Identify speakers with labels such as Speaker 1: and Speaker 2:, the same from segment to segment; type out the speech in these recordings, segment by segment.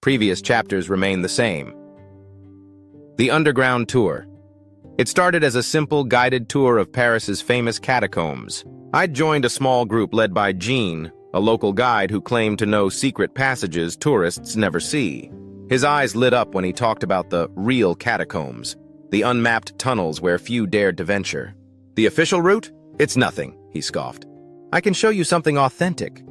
Speaker 1: Previous chapters remain the same. The Underground Tour. It started as a simple guided tour of Paris's famous catacombs. I'd joined a small group led by Jean, a local guide who claimed to know secret passages tourists never see. His eyes lit up when he talked about the real catacombs, the unmapped tunnels where few dared to venture. The official route? It's nothing, he scoffed. I can show you something authentic.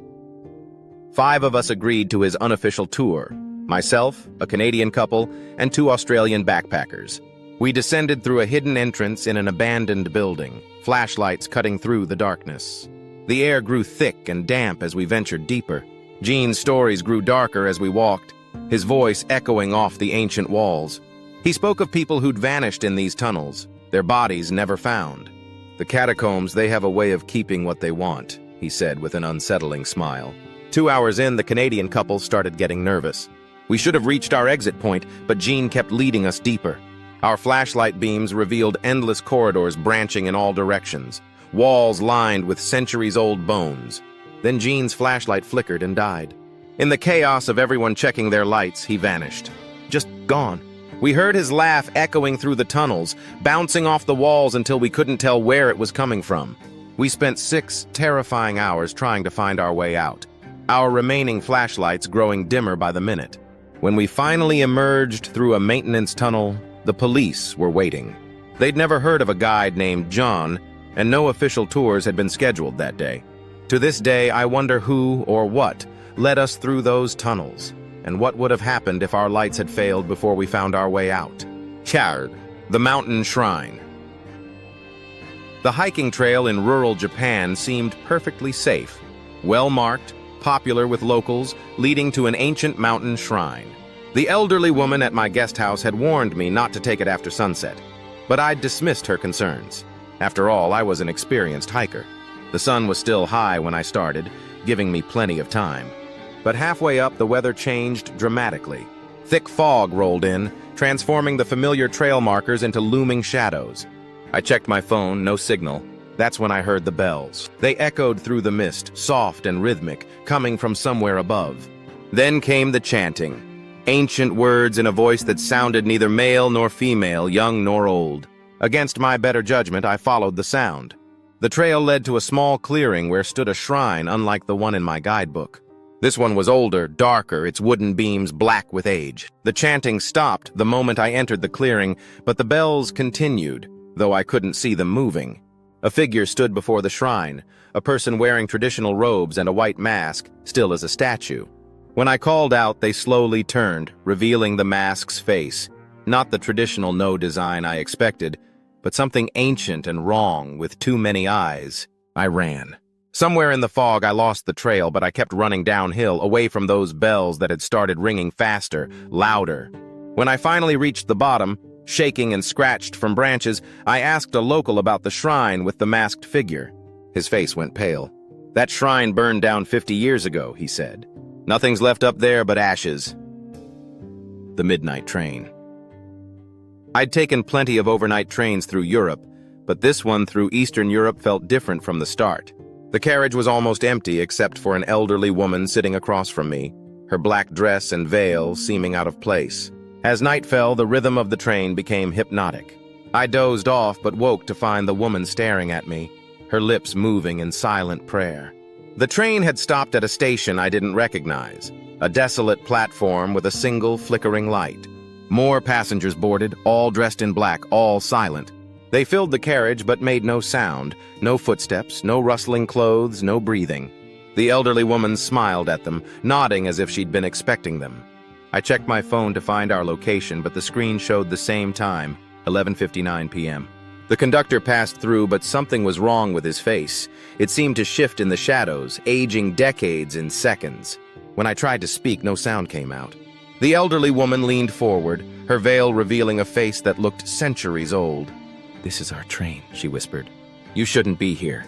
Speaker 1: 5 of us agreed to his unofficial tour. Myself, a Canadian couple, and 2 Australian backpackers. We descended through a hidden entrance in an abandoned building, flashlights cutting through the darkness. The air grew thick and damp as we ventured deeper. Jean's stories grew darker as we walked, his voice echoing off the ancient walls. He spoke of people who'd vanished in these tunnels, their bodies never found. The catacombs, they have a way of keeping what they want, he said with an unsettling smile. 2 hours in, the Canadian couple started getting nervous. We should have reached our exit point, but Jean kept leading us deeper. Our flashlight beams revealed endless corridors branching in all directions, walls lined with centuries-old bones. Then Jean's flashlight flickered and died. In the chaos of everyone checking their lights, he vanished. Just gone. We heard his laugh echoing through the tunnels, bouncing off the walls until we couldn't tell where it was coming from. We spent 6 terrifying hours trying to find our way out, our remaining flashlights growing dimmer by the minute. When we finally emerged through a maintenance tunnel, the police were waiting. They'd never heard of a guide named John, and no official tours had been scheduled that day. To this day, I wonder who or what led us through those tunnels, and what would have happened if our lights had failed before we found our way out. Shivers, the mountain shrine. The hiking trail in rural Japan seemed perfectly safe, well-marked, popular with locals, leading to an ancient mountain shrine. The elderly woman at my guest house had warned me not to take it after sunset, but I'd dismissed her concerns. After all, I was an experienced hiker. The sun was still high when I started, giving me plenty of time. But halfway up, the weather changed dramatically. Thick fog rolled in, transforming the familiar trail markers into looming shadows. I checked my phone, no signal. That's when I heard the bells. They echoed through the mist, soft and rhythmic, coming from somewhere above. Then came the chanting. Ancient words in a voice that sounded neither male nor female, young nor old. Against my better judgment, I followed the sound. The trail led to a small clearing where stood a shrine unlike the one in my guidebook. This one was older, darker, its wooden beams black with age. The chanting stopped the moment I entered the clearing, but the bells continued, though I couldn't see them moving. A figure stood before the shrine, a person wearing traditional robes and a white mask, still as a statue. When I called out, they slowly turned, revealing the mask's face. Not the traditional no design I expected, but something ancient and wrong with too many eyes. I ran. Somewhere in the fog, I lost the trail, but I kept running downhill, away from those bells that had started ringing faster, louder. When I finally reached the bottom, shaking and scratched from branches, I asked a local about the shrine with the masked figure. His face went pale. That shrine burned down 50 years ago, he said. Nothing's left up there but ashes. The midnight train. I'd taken plenty of overnight trains through Europe, but this one through Eastern Europe felt different from the start. The carriage was almost empty except for an elderly woman sitting across from me, her black dress and veil seeming out of place. As night fell, the rhythm of the train became hypnotic. I dozed off but woke to find the woman staring at me, her lips moving in silent prayer. The train had stopped at a station I didn't recognize, a desolate platform with a single flickering light. More passengers boarded, all dressed in black, all silent. They filled the carriage but made no sound, no footsteps, no rustling clothes, no breathing. The elderly woman smiled at them, nodding as if she'd been expecting them. I checked my phone to find our location, but the screen showed the same time, 11:59 p.m. The conductor passed through, but something was wrong with his face. It seemed to shift in the shadows, aging decades in seconds. When I tried to speak, no sound came out. The elderly woman leaned forward, her veil revealing a face that looked centuries old. "This is our train," she whispered. "You shouldn't be here."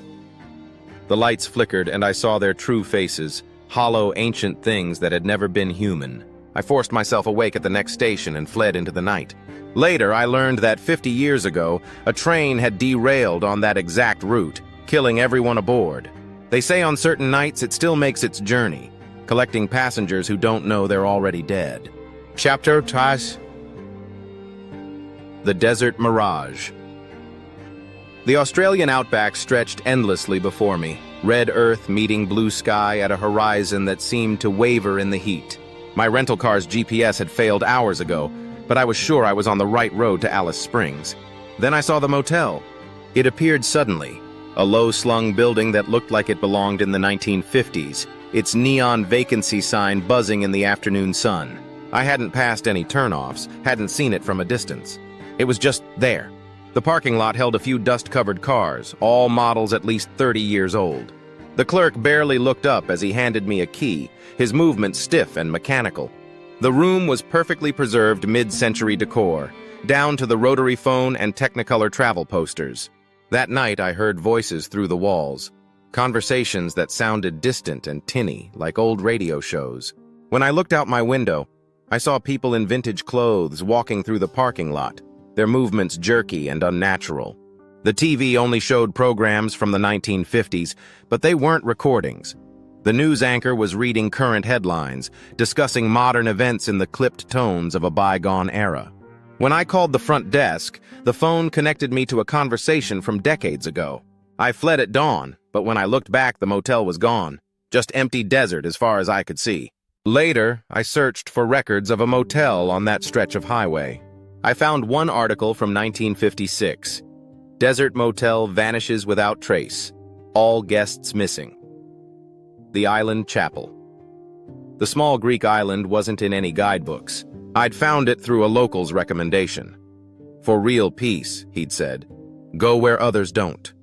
Speaker 1: The lights flickered, and I saw their true faces, hollow, ancient things that had never been human. I forced myself awake at the next station and fled into the night. Later, I learned that 50 years ago, a train had derailed on that exact route, killing everyone aboard. They say on certain nights it still makes its journey, collecting passengers who don't know they're already dead. Chapter 3: The Desert Mirage. The Australian outback stretched endlessly before me, red earth meeting blue sky at a horizon that seemed to waver in the heat. My rental car's GPS had failed hours ago, but I was sure I was on the right road to Alice Springs. Then I saw the motel. It appeared suddenly, a low-slung building that looked like it belonged in the 1950s, its neon vacancy sign buzzing in the afternoon sun. I hadn't passed any turnoffs, hadn't seen it from a distance. It was just there. The parking lot held a few dust-covered cars, all models at least 30 years old. The clerk barely looked up as he handed me a key, his movements stiff and mechanical. The room was perfectly preserved mid-century decor, down to the rotary phone and Technicolor travel posters. That night I heard voices through the walls, conversations that sounded distant and tinny, like old radio shows. When I looked out my window, I saw people in vintage clothes walking through the parking lot, their movements jerky and unnatural. The TV only showed programs from the 1950s, but they weren't recordings. The news anchor was reading current headlines, discussing modern events in the clipped tones of a bygone era. When I called the front desk, the phone connected me to a conversation from decades ago. I fled at dawn, but when I looked back, the motel was gone. Just empty desert as far as I could see. Later, I searched for records of a motel on that stretch of highway. I found one article from 1956. Desert motel vanishes without trace. All guests missing. The Island Chapel. The small Greek island wasn't in any guidebooks. I'd found it through a local's recommendation. For real peace, he'd said, go where others don't.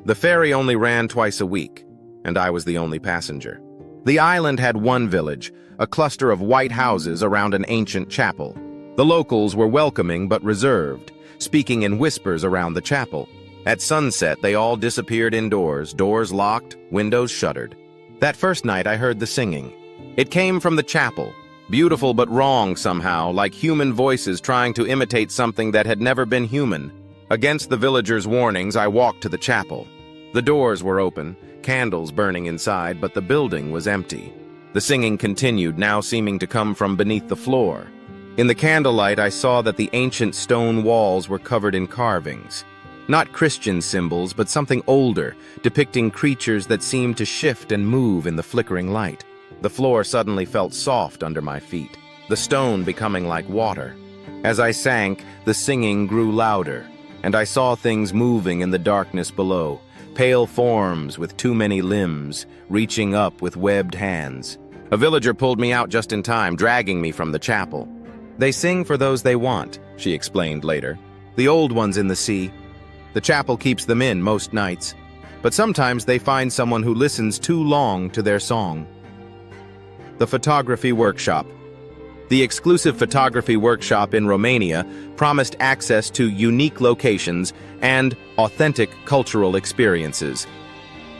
Speaker 1: The ferry only ran twice a week, and I was the only passenger. The island had one village, a cluster of white houses around an ancient chapel. The locals were welcoming but reserved, speaking in whispers around the chapel. At sunset, they all disappeared indoors, doors locked, windows shuttered. That first night, I heard the singing. It came from the chapel, beautiful but wrong somehow, like human voices trying to imitate something that had never been human. Against the villagers' warnings, I walked to the chapel. The doors were open, candles burning inside, but the building was empty. The singing continued, now seeming to come from beneath the floor. In the candlelight, I saw that the ancient stone walls were covered in carvings. Not Christian symbols, but something older, depicting creatures that seemed to shift and move in the flickering light. The floor suddenly felt soft under my feet, the stone becoming like water. As I sank, the singing grew louder, and I saw things moving in the darkness below, pale forms with too many limbs, reaching up with webbed hands. A villager pulled me out just in time, dragging me from the chapel. They sing for those they want, she explained later. The old ones in the sea. The chapel keeps them in most nights, but sometimes they find someone who listens too long to their song. The photography workshop. The exclusive photography workshop in Romania promised access to unique locations and authentic cultural experiences.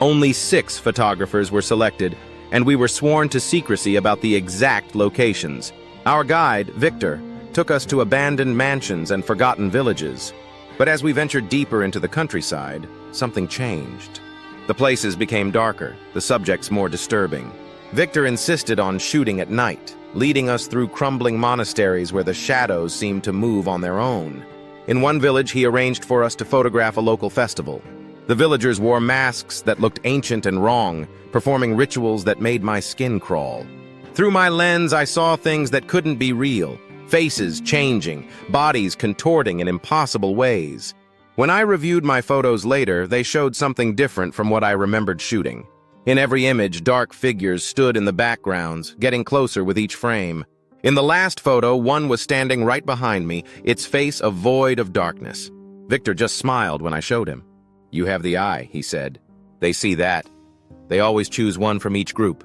Speaker 1: Only 6 photographers were selected, and we were sworn to secrecy about the exact locations. Our guide, Victor, took us to abandoned mansions and forgotten villages. But as we ventured deeper into the countryside, something changed. The places became darker, the subjects more disturbing. Victor insisted on shooting at night, leading us through crumbling monasteries where the shadows seemed to move on their own. In one village, he arranged for us to photograph a local festival. The villagers wore masks that looked ancient and wrong, performing rituals that made my skin crawl. Through my lens, I saw things that couldn't be real, faces changing, bodies contorting in impossible ways. When I reviewed my photos later, they showed something different from what I remembered shooting. In every image, dark figures stood in the backgrounds, getting closer with each frame. In the last photo, one was standing right behind me, its face a void of darkness. Victor just smiled when I showed him. "You have the eye," he said. "They see that. They always choose one from each group."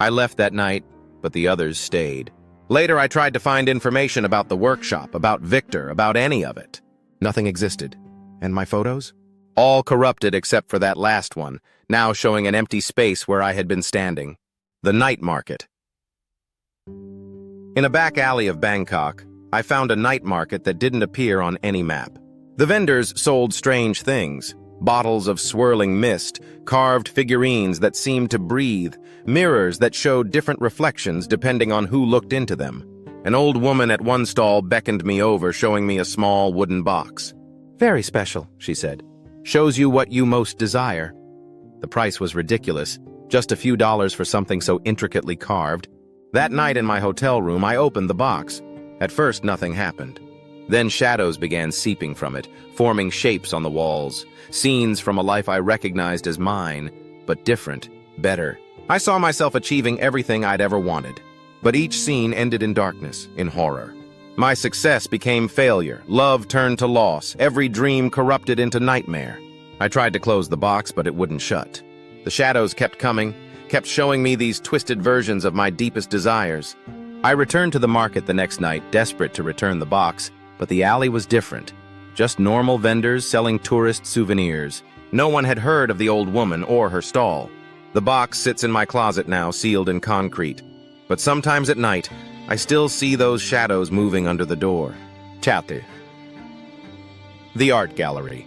Speaker 1: I left that night, but the others stayed. Later, I tried to find information about the workshop, about Victor, about any of it. Nothing existed. And my photos? All corrupted except for that last one, now showing an empty space where I had been standing. The night market. In a back alley of Bangkok, I found a night market that didn't appear on any map. The vendors sold strange things. Bottles of swirling mist, carved figurines that seemed to breathe, mirrors that showed different reflections depending on who looked into them. An old woman at one stall beckoned me over, showing me a small wooden box. "Very special," she said. "Shows you what you most desire." The price was ridiculous, just a few dollars for something so intricately carved. That night in my hotel room, I opened the box. At first, nothing happened. Then shadows began seeping from it, forming shapes on the walls, scenes from a life I recognized as mine, but different, better. I saw myself achieving everything I'd ever wanted, but each scene ended in darkness, in horror. My success became failure, love turned to loss, every dream corrupted into nightmare. I tried to close the box, but it wouldn't shut. The shadows kept coming, kept showing me these twisted versions of my deepest desires. I returned to the market the next night, desperate to return the box, but the alley was different. Just normal vendors selling tourist souvenirs. No one had heard of the old woman or her stall. The box sits in my closet now, sealed in concrete. But sometimes at night, I still see those shadows moving under the door. Chate. The Art Gallery.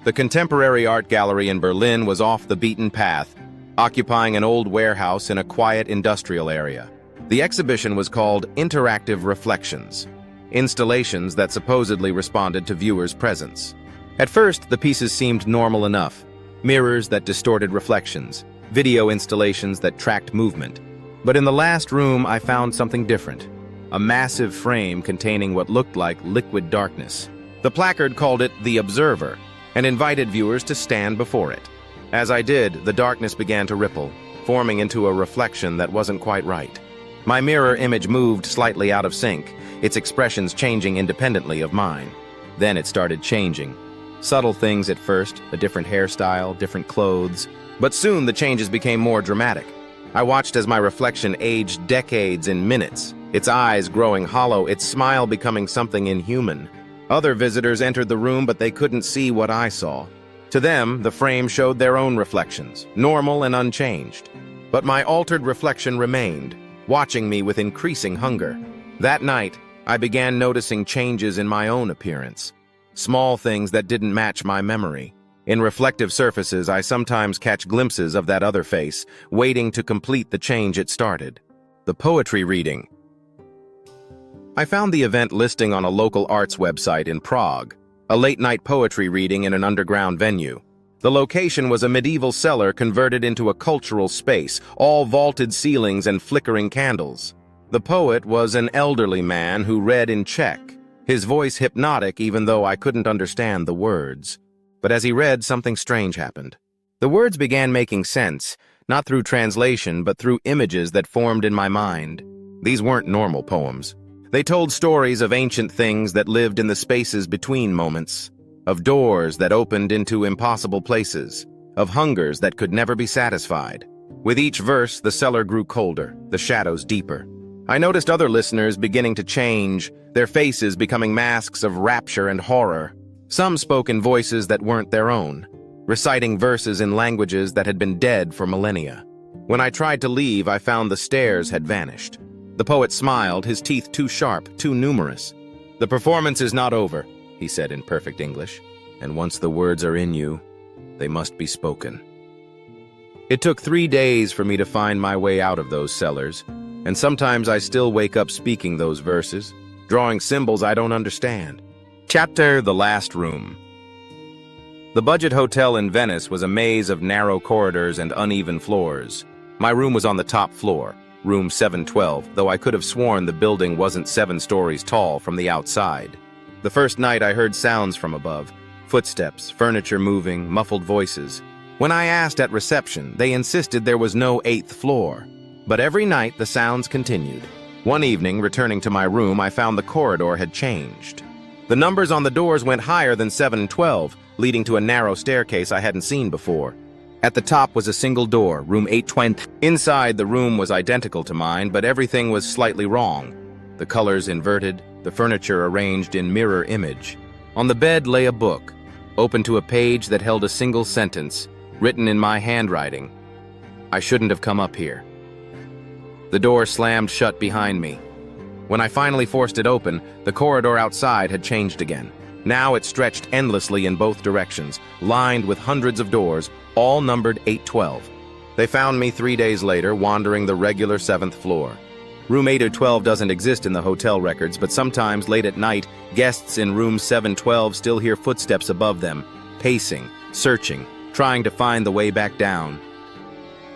Speaker 1: The Contemporary Art Gallery in Berlin was off the beaten path, occupying an old warehouse in a quiet industrial area. The exhibition was called Interactive Reflections, installations that supposedly responded to viewers' presence. At first, the pieces seemed normal enough. Mirrors that distorted reflections, video installations that tracked movement. But in the last room, I found something different. A massive frame containing what looked like liquid darkness. The placard called it The Observer and invited viewers to stand before it. As I did, the darkness began to ripple, forming into a reflection that wasn't quite right. My mirror image moved slightly out of sync, its expressions changing independently of mine. Then it started changing. Subtle things at first, a different hairstyle, different clothes. But soon the changes became more dramatic. I watched as my reflection aged decades in minutes, its eyes growing hollow, its smile becoming something inhuman. Other visitors entered the room, but they couldn't see what I saw. To them, the frame showed their own reflections, normal and unchanged. But my altered reflection remained, watching me with increasing hunger. That night, I began noticing changes in my own appearance. Small things that didn't match my memory. In reflective surfaces, I sometimes catch glimpses of that other face, waiting to complete the change it started. The poetry reading. I found the event listing on a local arts website in Prague, a late-night poetry reading in an underground venue. The location was a medieval cellar converted into a cultural space, all vaulted ceilings and flickering candles. The poet was an elderly man who read in Czech, his voice hypnotic even though I couldn't understand the words. But as he read, something strange happened. The words began making sense, not through translation, but through images that formed in my mind. These weren't normal poems. They told stories of ancient things that lived in the spaces between moments, of doors that opened into impossible places, of hungers that could never be satisfied. With each verse, the cellar grew colder, the shadows deeper. I noticed other listeners beginning to change, their faces becoming masks of rapture and horror. Some spoke in voices that weren't their own, reciting verses in languages that had been dead for millennia. When I tried to leave, I found the stairs had vanished. The poet smiled, his teeth too sharp, too numerous. "The performance is not over," he said in perfect English, "and once the words are in you, they must be spoken." It took 3 days for me to find my way out of those cellars, and sometimes I still wake up speaking those verses, drawing symbols I don't understand. Chapter The Last Room. The budget hotel in Venice was a maze of narrow corridors and uneven floors. My room was on the top floor, room 712, though I could have sworn the building wasn't 7 stories tall from the outside. The first night I heard sounds from above, footsteps, furniture moving, muffled voices. When I asked at reception, they insisted there was no 8th floor. But every night the sounds continued. One evening, returning to my room, I found the corridor had changed. The numbers on the doors went higher than 712, leading to a narrow staircase I hadn't seen before. At the top was a single door, room 820. Inside, the room was identical to mine, but everything was slightly wrong. The colors inverted, the furniture arranged in mirror image. On the bed lay a book, open to a page that held a single sentence, written in my handwriting. "I shouldn't have come up here." The door slammed shut behind me. When I finally forced it open, the corridor outside had changed again. Now it stretched endlessly in both directions, lined with hundreds of doors, all numbered 812. They found me 3 days later, wandering the regular 7th floor. Room 812 doesn't exist in the hotel records, but sometimes late at night, guests in room 712 still hear footsteps above them, pacing, searching, trying to find the way back down.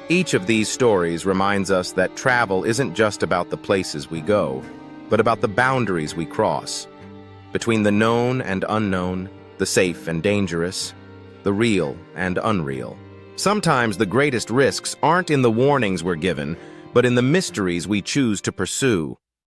Speaker 1: Each of these stories reminds us that travel isn't just about the places we go, but about the boundaries we cross. Between the known and unknown, the safe and dangerous, the real and unreal. Sometimes the greatest risks aren't in the warnings we're given, but in the mysteries we choose to pursue.